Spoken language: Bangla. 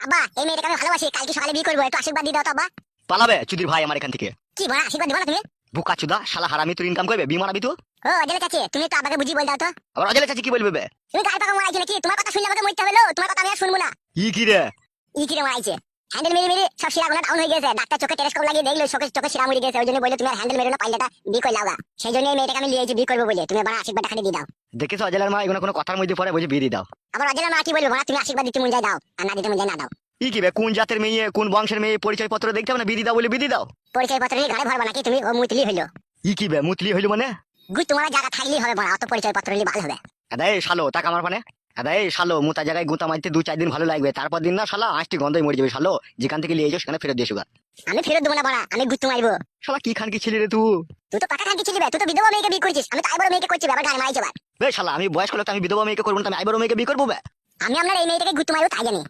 আব্বা এই মেয়েটাকে আমি ভালোবাসি, কালকে সকালে বিয়ে করবো, একটু আশীর্বাদ দিয়ে দাও তো আব্বা। পালাবে চুদির ভাই আমার এখান থেকে। কি বড় আশীর্বাদ দিবা না তুমি? বুকা চুদা শালা হারামি, তোর ইনকাম করবে বিয়ে মারাবি তো? ও অজলে চাচি, তুমি তো আব্বাকে বুঝিয়ে বল দাও তো। আবার অজলে চাচি কি বলবে বে? তুমি গায়ে পাকা মারাইছো নাকি? তোমার কথা শুনলে আমাকে মরতে হবে লো, তোমার কথা আমি আর শুনবো না। ই কি রে? ই কিরে মারাইছে? হ্যান্ডেল মেরে মেরে সব শিরাগুলো ডাউন হয়ে গেছে, ডাক্তার চোখে টেলিস্কোপ লাগিয়ে দেখলো চোখে শিরা মরে গেছে, ওই জন্য বলে তুমি আর হ্যান্ডেল মেরে না, পাইলেটা বিয়ে করে লাওগা। সেই জন্য এই মেয়েটাকে আমি লিয়েছি বিয়ে করবো বলে, তুমি এবার আশীর্বাদটা খালি দিয়ে দাও। দেখেছো অজলের মা এগুলো কোনো কথার মধ্যে পড়ে, বুঝে বিয়ে দিয়ে দাও। আবার অজলের মা কি বলবো, তুমি আশীর্বাদ দিতে মন যায় দাও, আর না দিতে মন যায় না দাও। ই কি বে, কোন জাতের মেয়ে কোন বংশের মেয়ে পরিচয় পত্র দেখতে হবে না, বিয়ে দাও বলে বিয়ে দাও। পরিচয় পত্র নিয়ে ঘরে ভরবা নাকি তুমি? ও মুতলি হইলো। ই কি বে, মুতলি হইলো মানে? গুই তোমার জায়গা থাকলেই হবে বড়, অত পরিচয় পত্র নিয়ে ভালো হবে। আদা এই শালো তাক আমার মানে। আদা এই শালো মুতা জায়গায় গুতা মারতে 2-4 দিন ভালো লাগবে, তারপর দিন না শালা আঁশটি গন্ধই মরে যাবে। শালো যেখান থেকে লিয়ে যাও সেখানে ফেরত দিয়ে এসো গা। আমি ফেরত দেবো না বড়া, আমি গুত্তু মারবো। শালা কি খান কি ছিলি রে তুই? তুই তো পাকা খানকি ছিলি বে, তুই তো বিধবা মেয়েকে বিয়ে করছিস, আমি তো আইবড় মেয়েকে করছি, আবার গান মারাইছে আবার। বে শালা আমি বয়স্ক লোক, আমি বিধবা মেয়েকে করবো না, আমি আইবড় মেয়েকে বিয়ে করবো বে? আমি আপনার এই মেয়েটাকে গুত্তু মারবো তাই জানি।